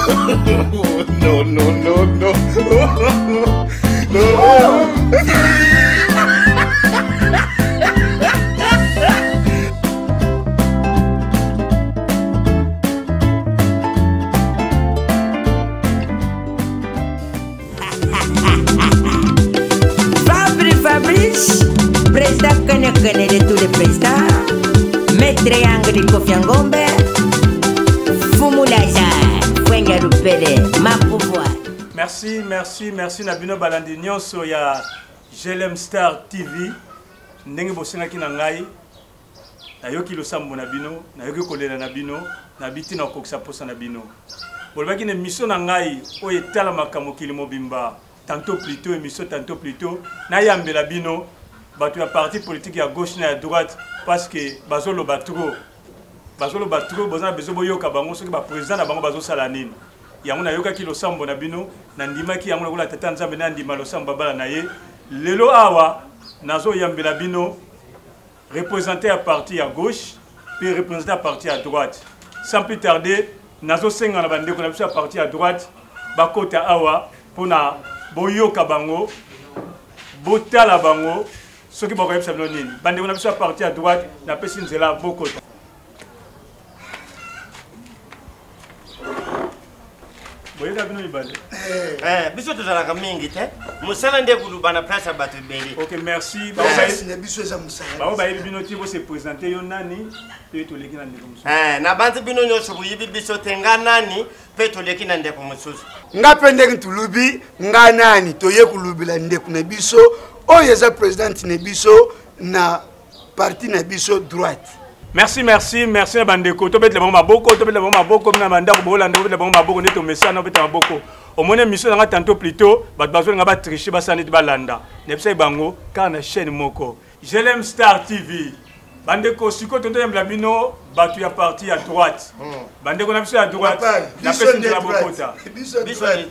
No, no, no, no. Fabrice, président Kane de tous les présidents, maître Yang de Kofi Ngombe, Fumulaza, Fwenga Rupele, ma pouvoir. Merci, merci, merci Nabino Balandignon Soya, GLM Star TV, Ndenge Bosenga Kinangai, Nayoki Losambo Nabino, Nayoki Kolela Nabino, Nabiti na Koksa Posa Nabino. Bolbaki ne mission Nangai, Oye Talamaka Kilimo Bimba. Tantôt plus tôt, émission tantôt plus tôt. Nayambe la bino, batu ya parti politique à gauche na à droite parce que bazolo batro, bazana bezo boyo kabango soki ba président na bango bazo salanine. Yango na yoka ki losambo na bino, na ndima ki yango la tata nzambe na ndima losambo bala na ye. Lelo awa nazo yambe la bino représenter à parti à gauche, puis représenter à parti à droite. Sans plus tarder, nazo senga na bande ko na biso à parti à droite, bakota awa pona boyoka bango botala bango soki bakoyebisa bino nini bandeko na biso ya parti à droite napesi nzela bokota boyeka bino mibale biso tozalaka mingi te mosala nde kuluba na place ya bato ebele. Ok, merci bao bayebi bino ti bose présente yo nani mpe toleki na ndeko mosusu na banzi bino nyonso boyebi biso te nga nani mpe toleki na ndeko mosusu nga mpe ndenge tulubi nga nani toye kulubila ndeko na biso oyo eza présidente na biso na parti na biso droite. Merci, merci, merci à Bandeko. Tu peux te maboko, tu peux te maboko, na bandako bolanda, tu peux te maboko, ne te message, na peut maboko. Au moins mission na tantôt plus tôt, ba bazo nga ba tricher ba sanit balanda. Ne pesa bango car na chaîne moko. GLM Star TV. Bandeko siko tonto yamba bino, batu ya parti à droite. Bandeko na biso à droite. Na pesa de la bokota. Biso droite.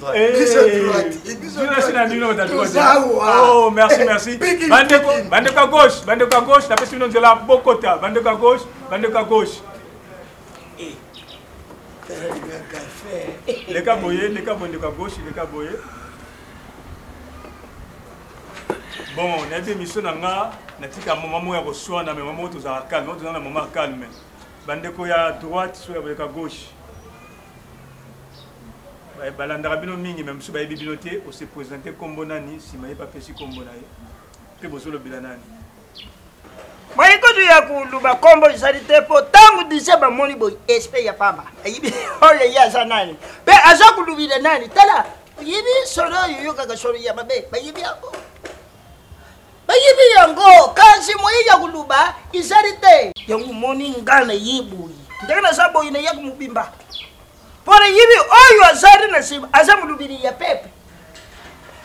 Oh, merci, merci. Bandeko à gauche, na pesa de la bokota. Bandeko à gauche, bandeko à gauche. Les caboyés, les cabondeko à gauche, les caboyés. Bon, on a des missions dans la natika maman ya reçoit na maman tous à calme, tous na maman calme. Bandeko ya droite, soit à gauche. Balanda rabino mingi même si ba bibinoté on se présenter comme bonani si maye pas pesi comme bonaye. Pe bozolo bilanani. Moi écoute ya kuluba kombo salite po tangu dise ba moni boy espè ya pamba. Ayibi ole ya sanani. Be aza kulubile nani tala. Yibi solo yoka ka solo ya mabe. Ba yibi yako. Bayibi yango kansi moyi ya kuluba isalite yangu moni ngana yibu ndena sabo ina yaku mubimba pore yibi oyo azari na siba azamulubiri ya pepe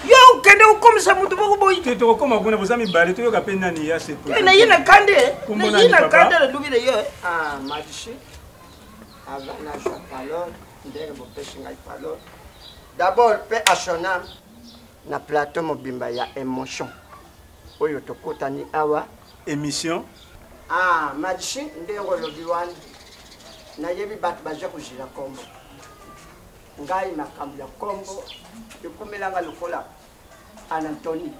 yo kende ukomisa mutu boko boyi to koma kuna bozami bale to yoka pena ni ya se na yina kande na yina kande la lubire yo madishi avana chapalon ndenge bo peshinga palon d'abord pe ashonam na plateau mobimba ya emotion oyo tokotani awa émission madishi ndengo lobiwani na yebi bat baje kujila kombo ngai makambo ya kombo ikumelanga lokola Anthony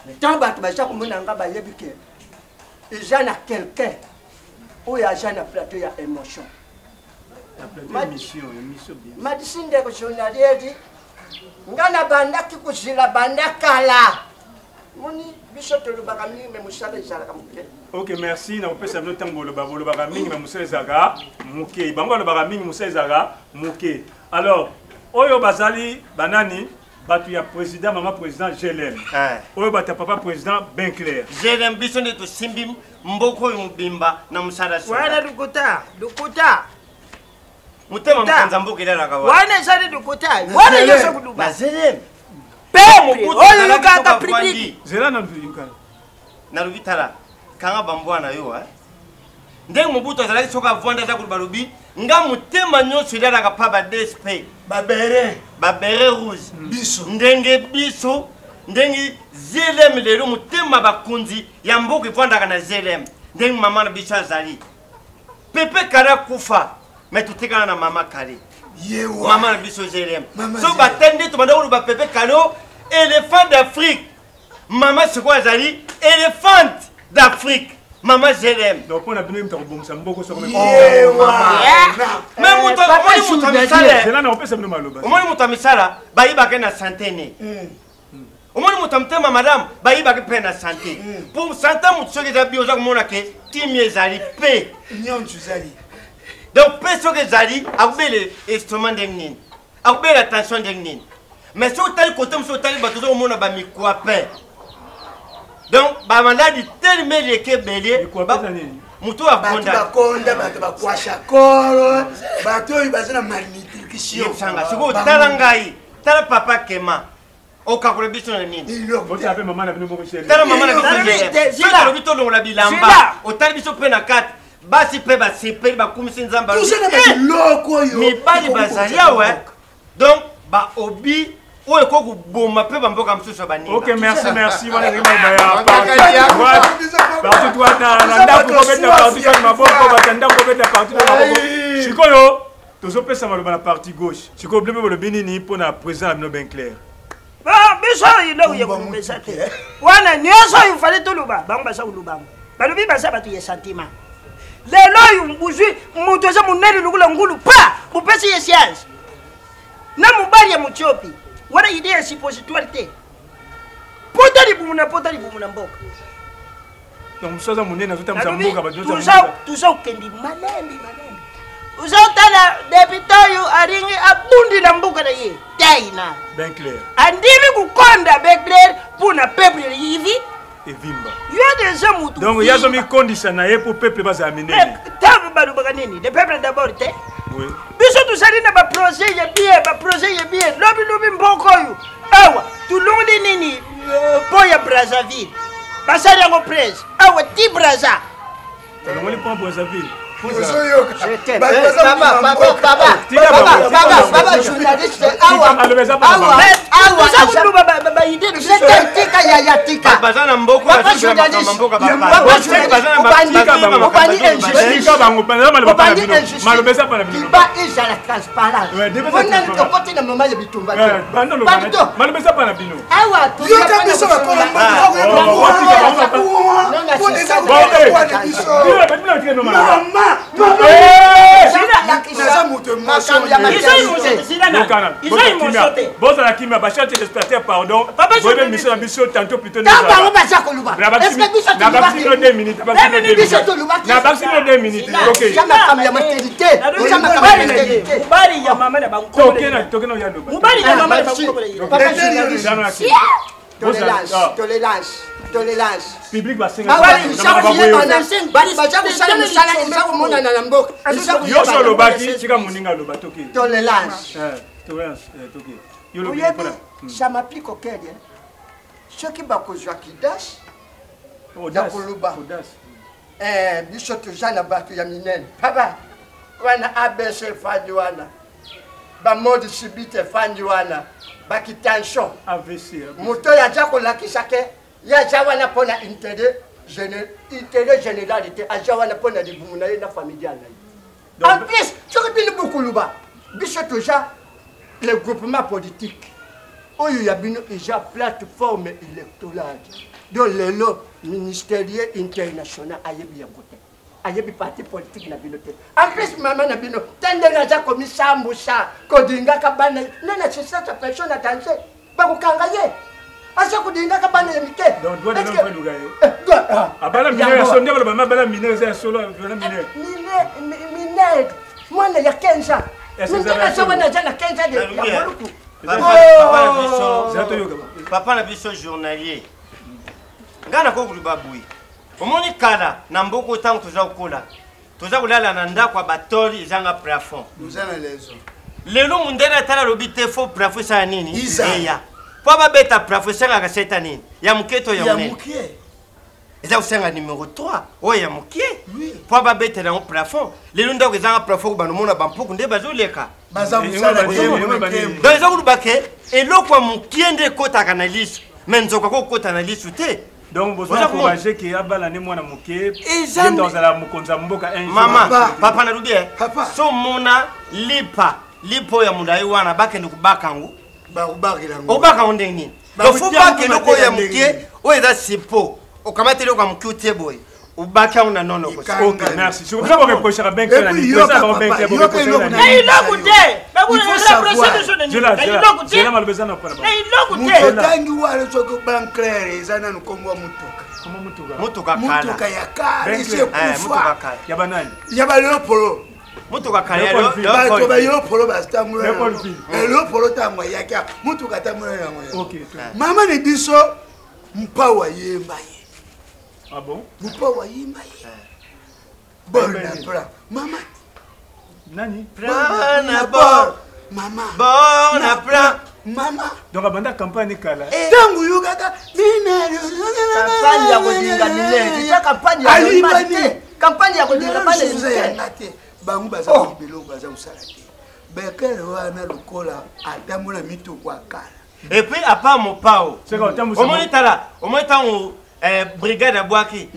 mais tant bat baje kumuna nga ba yebi ke ijana quelqu'un oyo ajana plateau ya émotion émission bien madishi ndeko journalier ngana bandaki kujila bandakala Moni biso to lubaka mingi me musala izalaka muke. Ok, merci. Na opesa bino tango lubaka mingi me musala izalaka muke. Bango lubaka mingi musala izalaka muke. Alors, oyo bazali banani batu ya président mama président GLM. Oyo bata papa président bien clair. GLM biso ne to simbi mboko mubimba na musala sa. Wana dukuta. Mutema mkanza mboke lela kawa. Wana zali dukuta. Wana yoso kuluba. Na GLM. Oyo luka privilege zela na nduyuka na rubitala kanga bambwana yo ndenge mubuto zalaki soka vonda za kulubalubi nga mutema nyonso ilala kapaba DSP babere rouge biso ndenge ZLM lelo mutema bakunzi ya mboka ivondaka na ZLM ndenge mama na biso azali pepe kala kufa metutekana na mama kale Maman biso Jérém. So batende to banda uluba pepe kalo éléphant d'Afrique. Maman c'est quoi Zali? Éléphant d'Afrique. Maman Jérém. Donc on a bien mis un ça beaucoup sur même. Même muto misala. C'est là on peut se nommer maloba. Omoni muto misala bayiba ke na santé ne. Omoni muto mtema madame bayiba ke pe na santé. Pour santé muto soki za bio za komona ke timie zali pe. Nyon tuzali. Donc personne que zali akubele instrument d'engine. Akubele attention d'engine. Mais si on t'a côté on t'a bateau au monde ba mikwape. Donc ba maladi tellement que belé muto akonda. Bakonda bato bakwasha koro. Bato ibazana malnutrition. Sanga siko talangai. Tala papa kema. Okakule biso na nini? Vous appelez maman na bino moko chérie. Tala maman na biso. Sila lo bito la bilamba. Otali biso pe na 4. Basi pe ba sepe ba kumisi nzamba. Tout ça na ba loko yo. Mi bali bazalia ouais. Donc ba obi o eko ku boma pe ba mboka msusu ba nini. OK, merci. Voilà les baya. Partout toi na ndako ko beta partout kwa maboko batanda ko beta partout na maboko. Sikoyo tozopesa maloba na partie gauche. Sikoyo blebe le binini pona président no ben clair. Ba biso ilo ye kumesa te. Wana nyoso yufale tuluba bangu basa uluba. Balobi basa batu ye sentiment. Lelo yumbuzi mutu eza munene lukula ngulu pa bupesi ye science. Na mubali ya muchopi. Wana idea ya suppositoire te. Potali bumuna mboka. Donc msoza munene azota mzamboka badoza. Tuza ukendi malembi. Uza tala depitayo aringi abundi na mboka na ye. Daina. Ben clair. Andimi kukonda ben clair puna peuple yivi. Et vimba. Donc il y a des conditions pour le peuple va s'amener. Le peuple d'abord, oui. Biso tu sali na ba projet ya bien, lobi mboko yu. Awa, tu longi nini boya Brazzaville. Basali yango presse. Awa ti Brazza. Tu longi pas Brazzaville. Baba, journaliste. Pardon. Mission tantôt plutôt. Tolérance. Public va Tolérance. Ça m'applique au cœur. Ceux qui bakozwa kidas. Biso tozana bato ya minene. Papa. Wana ABC fandi wana. Ba mode subite fandi wana. Baki tension. AVC. Moto ya jako lakisa ke ya jawana pona intérêt généralité a jawana pona de bumuna na familial na. En plus, tu repines beaucoup luba. Biso toja le groupement politique. Il y a une plateforme électorale. Donc, le ministériel international a bien côté. Il y a parti politique na binote. En plus, maman na bino, tende na ja komi sambusa, kodinga kabana, nana c'est ça ta personne à danser. Ba ko kangaye. Asa kodinga kabana mike. Donc doit de l'homme lugaye. Abala mineur sonde ba mama bala mineur c'est solo mineur. Mineur. Moi na ya 15 ans. Est-ce que ça va na ja na 15 ans de ya boluku. Papa na biso journalier. Ngana ko kuluba bui. Omoni kala na mboko tangu toza kola. Toza kulala na ndako ya batoli izanga plafond. Nous avons raison. Lelo mundela tala lobite fo plafond sa nini? Iya. Po ba beta plafond sa ka seta nini? Ya muketo ya munene. Ya mukie. Eza usenga numéro 3. Oh ya mukie. Oui. Po ba beta na plafond. Lelo ndako izanga plafond ba nomona bampuku nde bazoleka. Bazamusala donc eza kulubake eloko mukie nde kota kana lisu. Menzoka ko kota na lisu te. Donc vous encouragez que abala ne mwana muke dans la mukonza mboka un jour. Maman, papa na rubie. So mona lipa lipo ya mundai wana bakende kubakangu bakubakilango obakangu ndenge nini ofu bakende ko ya muke oyo eza sipo okamata eloko ya muke otie boye ubakangu na nono Ok, merci. Je vous reproche à Ben que la Il mutuka kale bato bayopolo bastamulelopolo ntango ayaka mutuka tamula yango mama ne biso mpa wayemba ye mpa wayemba ye bol na plan mama nani plan na bol mama bon na plan mama donc abanda campagne kala ntango yokaka campagne ya kodinga minene ta campagne ya kodinga campagne ya kodinga bane bango baza biloko baza kosala te bekele wana lokola atambola mituku akala et puis à part mopao omoni tala omoni ntango brigade abwaki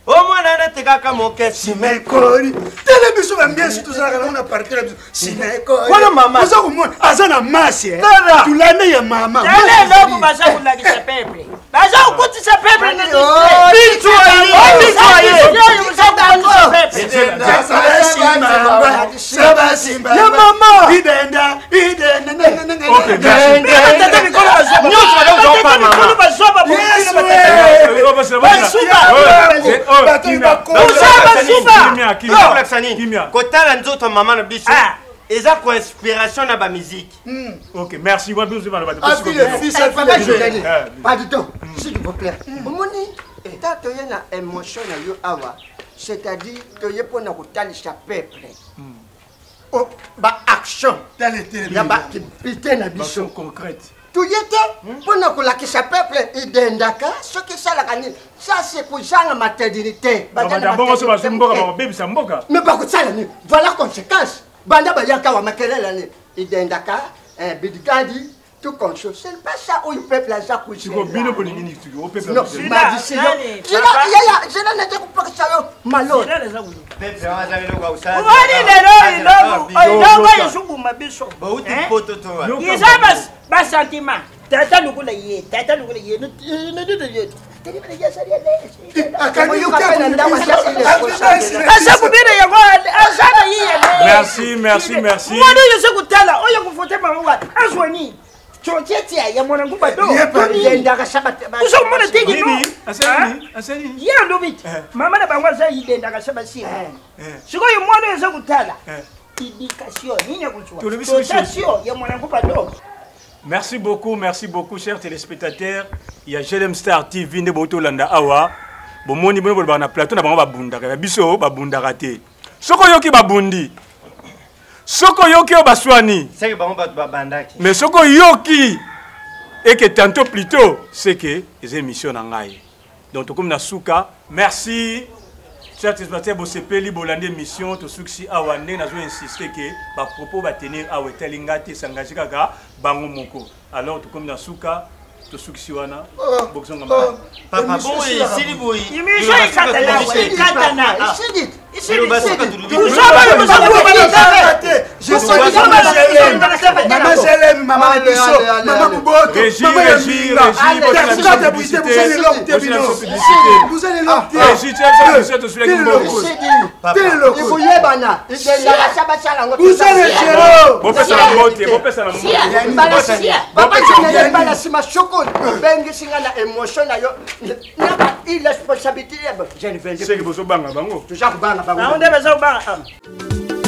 omwana nete kaka moke simekori tele biso bambiesi tozalaka nango na parti na biso simekori wana mama oza komona aza na masi tulande ya mama eloko baza kolakisa peple baza kokutisa peple ya mama idenda kotala nzoto mama na biso eza ko inspiration na ba musique. Ok, merci. Pas du tout, s'il vous plaît. Omoni, état to yena émotion na yo awa, c'est-à-dire to yepona kotalisha peuple. Oh, ba action. Ya ba kipite na biso concrète. Tuyete pona kolakisha peuple idendaka soki salaka nini ça c'est kuzanga maternité mais bakutala ni voilà conséquence banda bayaka wa makelele ni idendaka bidigadi tout conscience c'est pas ça où le peuple a ça couché tu bino bolingini tu au peuple non je n'ai pas compris ça malo peuple aza lelo kwa usala wali lelo yesuku mabiso bauti poto to izabas ba sentiment tata lukula ye ne de ye merci merci merci mwana yose kutala oyo kufote mama azwani chochetia ya mwana nguba do yenda kashabata uso mwana tigi no asani ya ndo bit mama na bangwa za yenda kashabasi siko yo mwana yose kutala éducation nini kuchwa chochetia ya mwana nguba do. Merci beaucoup, chers téléspectateurs. Il y a GLM Star TV, ne boto landa awa. Bomoni bono bono na plateau na bango babundaka. Biso babundaka te. Soko yoki babundi. Soko yoki obaswani. C'est que bango babandaki. Mais soko yoki et que tantôt plus tôt, c'est que les émissions n'angaye. Donc comme na souka, merci. Chers téléspectateurs, vous sepeli bolande émission to suksi awande na zo insister que ba propos va tenir awe telingate s'engager kaka bango moko. Alors tout comme na souka to suksi wana boxonga papa bon ici boy. Imisho ikatana ici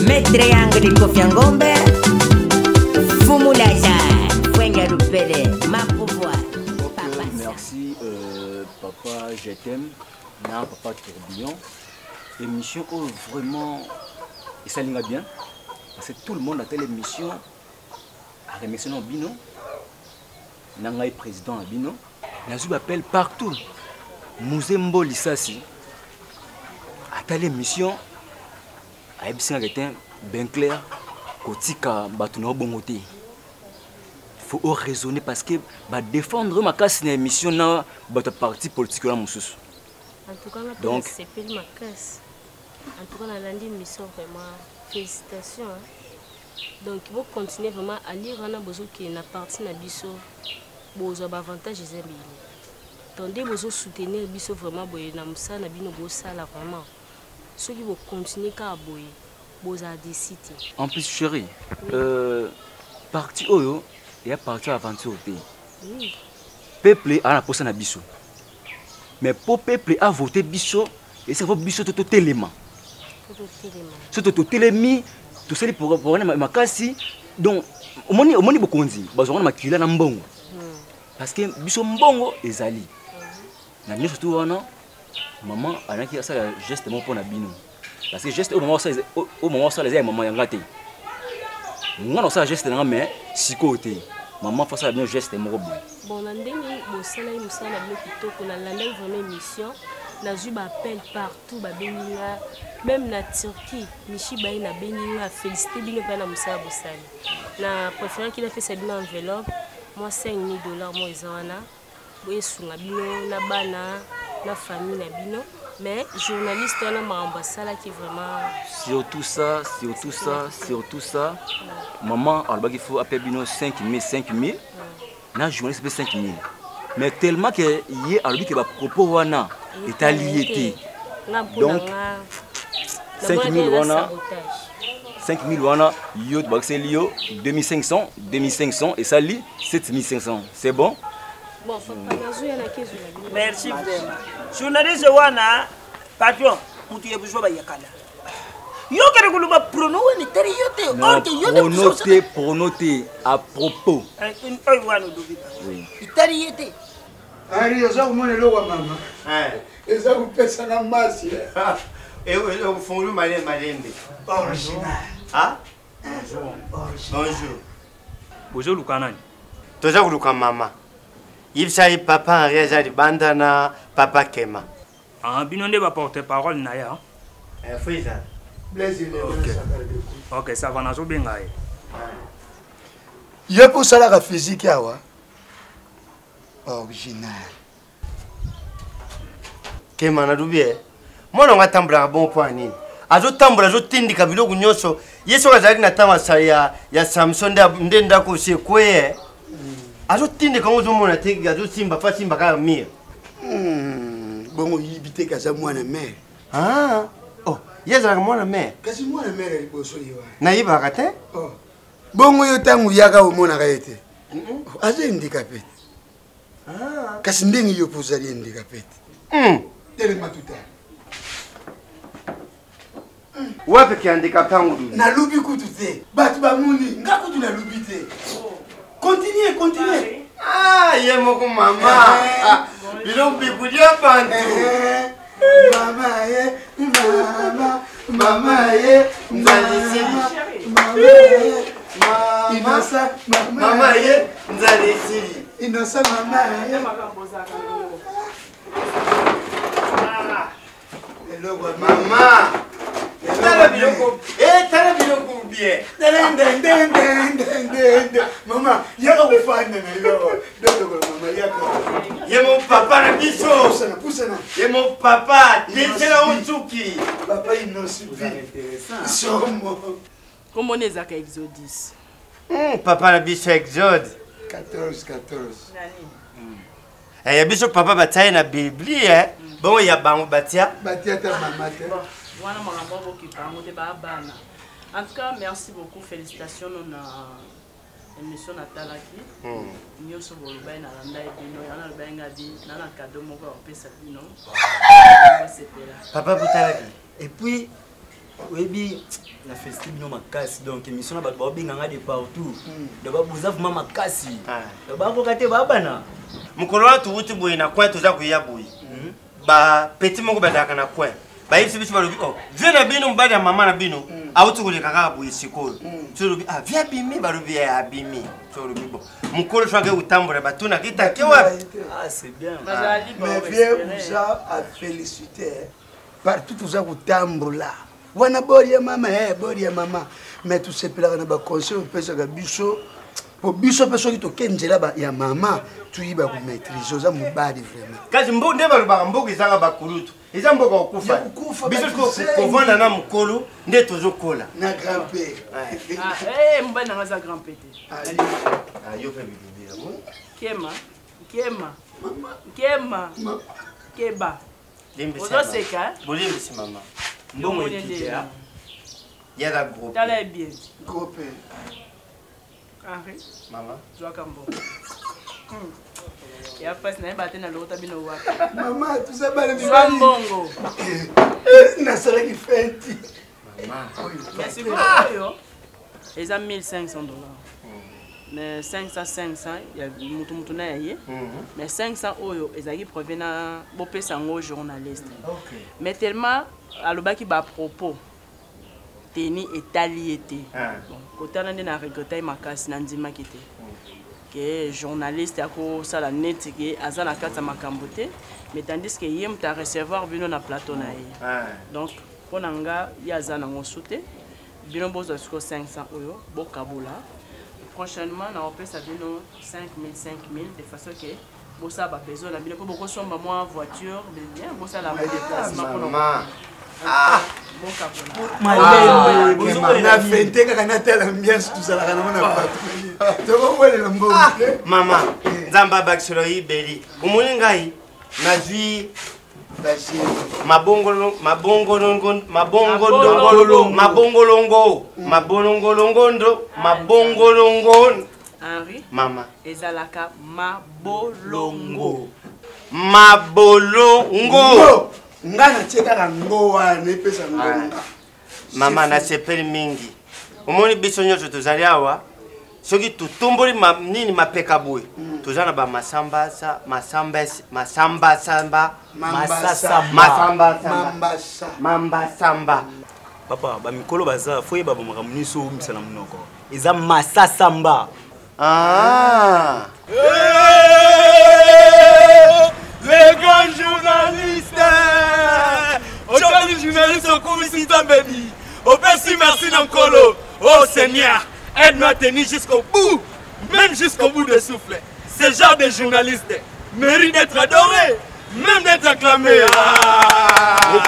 Maître Yang de Kofi Ngombe, Fumulaza, Fwenga Rupele, ma pouvoir. Merci, papa, je t'aime. Non, papa Tourbillon. Émission vraiment, et ça l'ira bien. Parce que tout le monde a telle émission. À l'émission en Bino, Nangaï président en Bino. Nazou appelle partout. Mouzembo Lissassi. À telle émission. Aïbissin était bien clair. Kotika Batuno Bongote. Il faut raisonner parce que défendre ma casse une émission dans votre parti politique là, monsieur. En tout cas, donc c'est plus ma casse. En tout cas, on a une émission vraiment. Félicitations. Donc vous continuez vraiment à lire on a besoin qui na partie na biso besoin avantage ezembili. Tandis besoin soutenir biso vraiment boye na musa na bino bo sala vraiment. Ceux qui vont continuer à boye besoin décider. En plus chérie, parti oyo et parti aventure te. Oui. Peuple a la poste na biso. Mais pour peuple a voté biso et c'est votre biso tout élément. Tout télémi tout ça pour ma kasi donc au moni bokonzi bazona makila na mbongo. Parce que biso mbongo ezali. Na biso surtout wana maman anaki ça geste mon pour na bino. Parce que geste au moment ça les maman yanga te. Ngana ça geste na mais sikote. Maman fait ça bien geste mon bon. Bon na ndenge bo sala musala bien kitoko na landa vraiment mission. Na ju appel partout ba beninga même na Turquie michi ba na beninga féliciter bino pa na musala bo sala. Na préférant qu'il a fait ça dans enveloppe moi $5,000 moi ezana bo esunga bino na bana na famille na bino mais journaliste na ma ambassade qui vraiment surtout ça maman alors qu'il faut appeler bino 5,000 na journaliste 5,000 mais tellement que hier alors que ba propos wana est allié donc 5,000 wana 5,000 wana yo baxé lio 2500 et ça lit 7,500 c'est bon. Bon, merci vraiment. Journaliste wana patron mutu yebuzwa bayakala. Yo kere kuluba prono woni teri yote pronoté à propos. Oy wana dubita. Oui. Itari yete. Ari yoza kumone lo wa mama. Eza kupesa na masi. Eu fundo malembe. Original. Ah? Bonjour. Bonjour Lukanani. Toza kuluka mama. Yibsai papa reza di bandana papa Kema. Ah bino nde ba porter parole na ya. Fouiza. Plaisir. OK, ça va nazo benga e. Yo pour sala ka physique awa. Original. Kema na dubie. Mwana ngatambula bon point nini? Azo tambula azo tindika biloko nyonso. Yeso kazali na tama sa ya Samson ndenda ko se kweye. Azo tindika ngozo mona teki azo simba fa simba ka mire. Bongo yibite kaza mwana mère. Ah. Oh, yeza ka mwana mère. Kasi mwana mère liboso yiwa. Na yiba ka te? Oh. Bongo yo tangu yaka omona ka ete. Azo handicapé. Ah. Kasi ndengi yo pozali handicapé. Telema tuta. Wapi ki handicapé ngudu? Na lubi kutu te. Batu ba muni ngakutu na lubi te. Continue. Ah, ye moko mama. Bilo bikudia bantu. Mama ye, Inosa, mama ye, nzali siri. Inosa mama ye. Hello mama. Tala biloko bien. Mama, yaka kufanya na yo. Dodo mama yaka. Ye mon papa na biso. Pusana. Ye mon papa, tela unzuki. Papa inosibi. Somo. Comment on est à Exodus? Papa na biso Exode. 14. Ya biso papa bataye na Biblia, bon ya bango batia. Batia ta mama te. Voilà mon amour qui parle de Babana. En tout cas, merci beaucoup, félicitations à l'émission Natalaki. Nous sommes au Bain à l'Anda et Bino, y en a le Bain à dit, dans un cadeau, mon gars, on peut s'appeler non. Papa Boutalaki. Et puis, oui, la festive non ma casse donc émission na ba binganga de partout. De ba buza vraiment ma casse. De ba ko kate ba bana. Mukolo watu wuti boy na kwa toza kuya boy. Ba petit moko badaka na kwa. Ba yipsi biso ba lobi oh. Viens na bino mbada mama na bino. Autu ko lekaka boy sikolo. Tu lobi ah via bimi ba lobi ya bimi. Tu lobi bon. Mukolo chwake utambura batuna kita ke wapi? Ah c'est bien. Mais viens vous a féliciter. Partout vous a utambula. Wana boria mama boria mama mais tout ces pela na ba conseil au pesa ka biso po biso pe soki tokenzela ba ya mama tuyiba ku maîtrise oza mobali vraiment kasi mbo nde balobaka mboka ezanga bakulutu eza mboka okufa biso kovanda na mokolo nde tozokola na grand-père mobali nanga aza grand-père te yo mpe bibibi kema keba ozoseka bolimbisi mama mbongo ekite yala groupe tala bien grand-père Henri mama zwaka mbongo ya pasi naye bate na lokota bino wapi mama tuzabale zwa mbongo nasalaki fenti merci oyo eza 1500 $. Mais 500 ya mutu na ye mais 500 oyo ezaki provient na bopesa ngo journaliste mais tellement alobaki ba propos teni etali ete kotana nde na regreta makasi na ndimaki te ke journaliste akosala neti ke aza na kati ya makambo te mais tandis que ye mutu arecevoir bino na plateau na ye donc mpo na nga ye aza nango su te bino bozwa siko 500 oyo bokabola prochainement na opesa bino 5000 de façon que bosala babesoin na bino mpo bokosomba mwa voiture bien bosala déplacement mpona na fente kaka natala ambiance tozalaka nango na bato tokobolela mbongo mama nzambe abakiselo yibeli omoni ngai nazwi mabongolongo Henri mama ezalaka mabolongo nga natiekaka ngo wana epesa ngonga mama nasepeli mingi omoni biso nyonso tozali awa soki tutumboli nini mapeka boye toza na mambasamba papa bamikolo baza fo yeba bamakambo nyonso omisa na monoko eza masasamba Les grands journalistes! Aujourd'hui, les journalistes sont comme ici dans Béni. Au Bessie, merci Nankolo. Oh Seigneur, aide-nous à tenir jusqu'au bout, même jusqu'au bout de souffle. Ce genre de journalistes mérite d'être adoré, même d'être acclamé. Les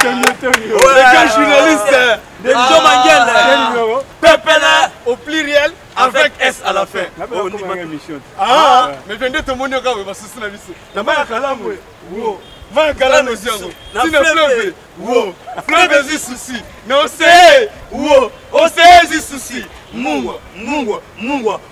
grands journalistes de Joe Mangel, Pepela au pluriel avec S à la fin. Mais venez tout le monde au va se la vie. La main à calamou. Wow. Main calamou aussi. Si le fleuve, wow. Fleuve est souci. Non c'est, wow. Océan est souci. Mungwa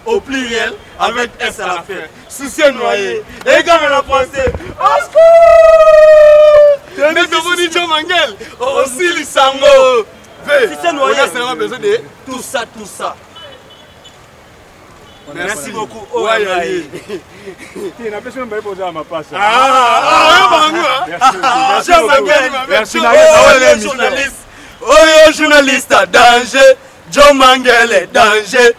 au pluriel avec S à la fin. Souci noyé. Et quand on a pensé, au secours! Mais devant dit Joe Mangel, aussi Lissango. Souci noyé. On a besoin de tout ça. Merci beaucoup. Journaliste, danger. Joe Mangel, danger.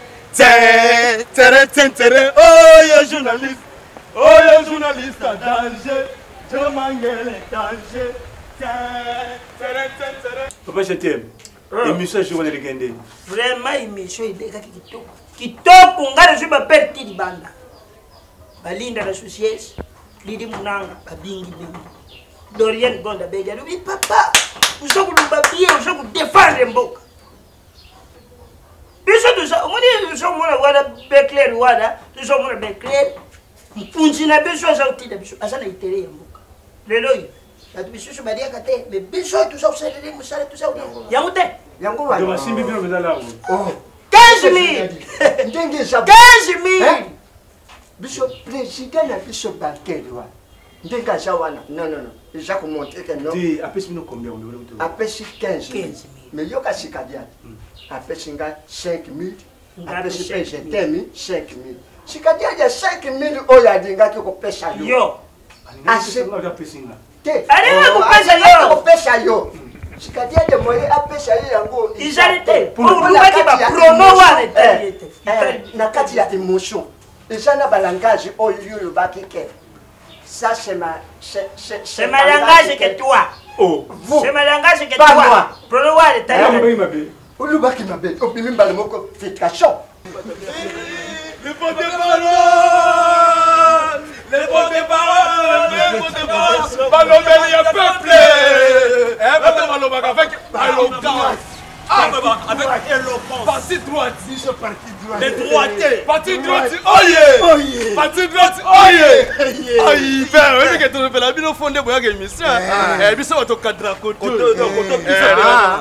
Journaliste, danger. Joe Mangel, danger. Papa, je t'aime. Émission journée de Gendé. Vraiment, émission ilekaki kitoko ngara je m'appelle Tidi Banda. Balinda la société, Lidi Munanga, Babingi Bingi. Dorian Gonda Beja, oui papa, vous savez que vous savez défendre Mboka. Tout ça, on dit nous sommes là, Becler, Wada, nous sommes là, Becler. Punzi na besoin ça outil de biso, asana itere Mboka. Lelo yi, la biso so badia kate, mais biso tout ça c'est les musala tout ça. Yangote, yango wa. Donc si bien vous allez Oh. 15 000. 15 000. Bishop président na Bishop banquet wa. Ndenga jawana. Non. Déjà qu'on montrer que non. Tu appelles nous combien on doit appelle 15 000. Mais yoka sikadia. Appelle 5 000. Appelle je 5 000. Sikadia ya 5 000 oya dinga ko pesa yo. Yo. Assez. Allez ko pesa yo. Ko pesa yo. Sikadia de moye apesa yo yango. Ijarete. Pour lubaki ba prono wa retaliate. Na kati ya émotion. Déjà na balangage oyo le bakike. Ça c'est ma langage que toi. Oh, vous. C'est ma langage que pas toi. moi. Prono wa retaliate. Olubaki mabe. Opimi balemoko filtration. Le Avec éloquence. Parti droite. Les droitiers. Parti droite. Oye. Parti droite. Oye. Aïe. Ben, oui, que tu fais la bino fondé pour une émission. Biso auto cadre côté.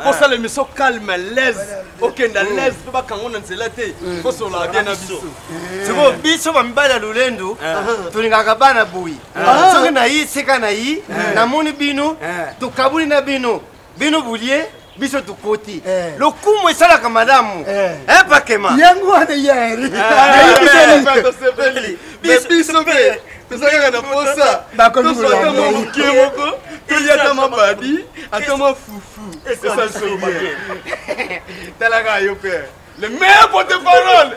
Pour ça l'émission calme, l'aise. Aucun dans l'aise, tu vas quand on en s'élater. Faut se la bien abisso. C'est bon, biso bambala lulendo. Tu n'as pas na boui. Ce que naï, c'est que naï. Na moni bino. Tu kabuli na bino. Bino boulier. Biso tu koti. Le coup moi ça la madame. Pas que ma. Yango ane yari. Biso be. Pesa kana posa. Ba ko ni la. Moko. Il y a tama babi, atama foufou. Ça se bien. Talaga yo père. Le meilleur porte-parole.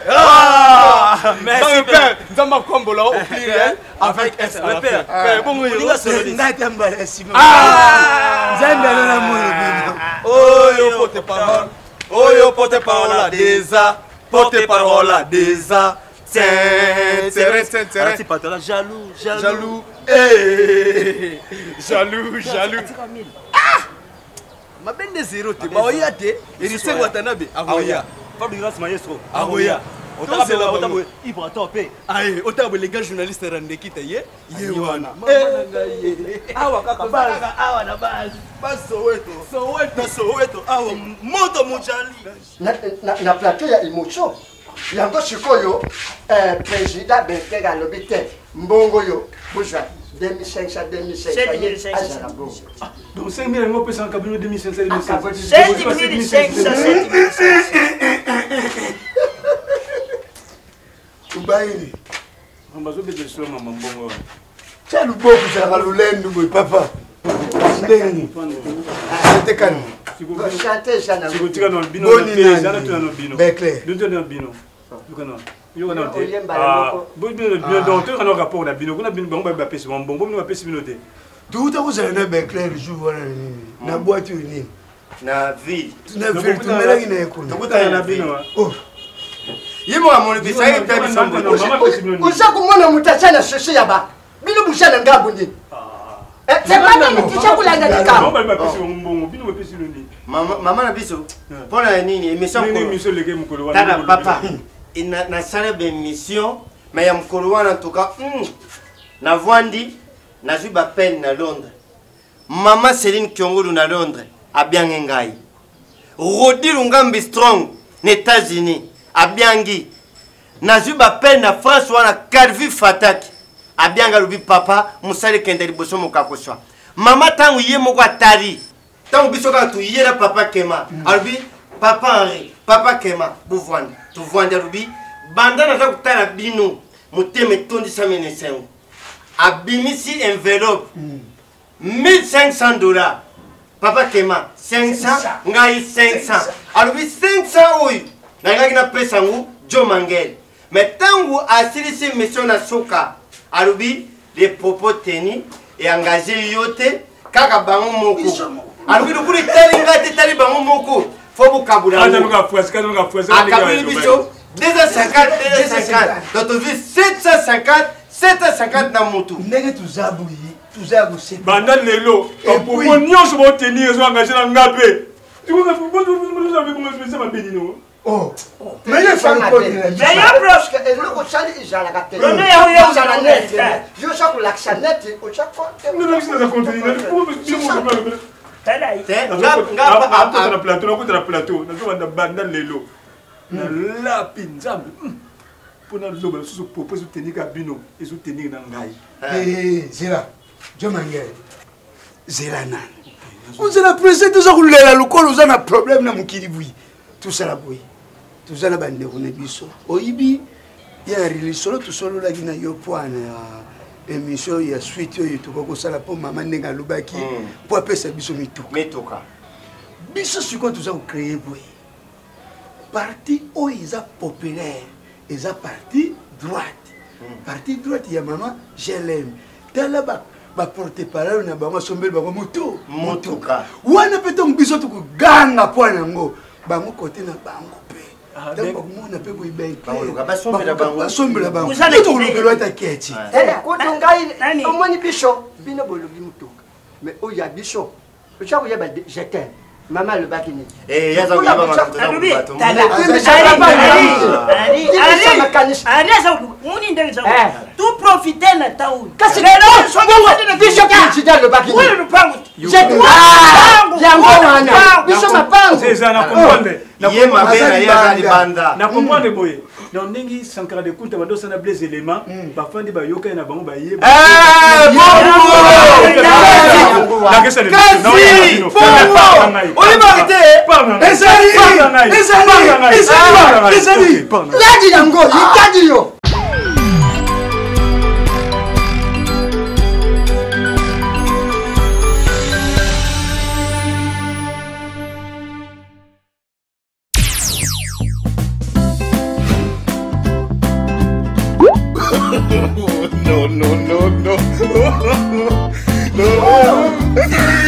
Merci père. Dans ma combo là au pluriel avec S à la fin. Bon yo. Natamba Simon. Zamba na mo. Oh yo porte-parole. Oh yo porte-parole déjà. Porte-parole déjà. Tiens. C'est pas toi jaloux. Jaloux. Jaloux. Ma bende zéro te. Ma oya te. Il sait Watanabe. Aroya. Fabio Grâce Maestro. Aroya. Aïe, autant les gars journalistes rendent qui taillé. Yewana. Awa kaka bala. Awa na base. Pas Soweto. Awa moto mujali. Na plateau ya émotion. Yango sikoyo président Bekega lobite mbongo yo bouja 2500 donc 5000 ngo pesa kabino 2500 Ubaini. Ambazo bede so mama mbongo. Tshelu boku za lulendo boy papa. Ndengi. C'était calme. Chanter ça na. Sikotika no bino na tuna no bino. Bekle. Bino na bino. Yo kana te. Bo bino donc tu kana rapport na bino kuna bino bango ba pesi mbongo bino ba pesi bino te. Tout à vous allez Bekle le jour voilà na boîte ni. Na ville. Na ville tu mela ki na ekuna. Tukuta na bino. Oh. Yimo amoni bisayi tabi sombo. Uza kumona mutachana sheshe yaba. Bino bushana ngabundi. C'est pas dans le t-shirt pour la gagner. Maman na biso. Pour la nini émission ko. Tata papa. Na salle d'émission mais ya mkolo wana en tout cas na Vwandi na juba peine na Londres. Maman Céline Kiongolu na Londres a bien ngai. Rodi Lungambi Strong na États-Unis a bien ngi. Na juba peine na France wana Calvi Fataki. Abianga lubi papa musale kende liboso mokakoswa mama tangu ye moko atari tangu biso ka tu yera papa Kema alubi papa Henri papa Kema buvwanda tu vwanda lubi banda na kutala bino muteme tondisa menesengo abimisi enveloppe $1500 papa Kema 500 ngai 500 alubi 500 oyo na ngaki na pesa ngu Jo Mangel mais tangu asilisi mission na soka alubi les propos tenus et engagés yote kaka bango moko alubi lukuli tali ngati tali bango moko fo bukabula akabili biso 250 donc tu vis 750 na mutu ndenge tuzabuyi tuzabu c'est banda lelo pour nyonso bo tenir so engagé na ngabe tu vois vous avez comment je ma bénino. Oh, mais il faut pas dire. Mais ya proche que le cochali jala gâté. Le ne ya jala net. Je sais que l'accent net au chaque fois. Non c'est ça continue. Pour na plateau, na banda lelo. Na la pinzambe. Pour na loba so propose tenir kabino et so tenir na ngai. Zela. Jo Mangel. Zela nan. On se la presse tout ça rouler la lokolo on a problème na mukili bui. Tout ça la bui. Tout ça la bande on biso. Oyibi ya rilisolo tout solo la gina yo poana émission ya suite yo to ko sala po mama ndenga lubaki po apesa biso mituka. Biso siko tout ça créer bui. Parti o isa populaire, isa parti droite. Parti droite ya mama je l'aime. Tala ba porte-parole na bango sombel bango motuka. Wana peto biso to ko ganga poana ngo. Bango côté na bango pe bakomona mpe boyibasombela bangotokolobelwa ata keti kutu ngai omoni biso bino bolobi motuka mais oyo ya biso oca koyeba jetem mama alobaki nini tout profite na tauni kasi biso alobaki yango wana biso mapango na comprendre boye donc ndenge Sankara de Kunta bandosana blaise élément bafandi bayoka na bango bayeba ladi yango itadi yo No.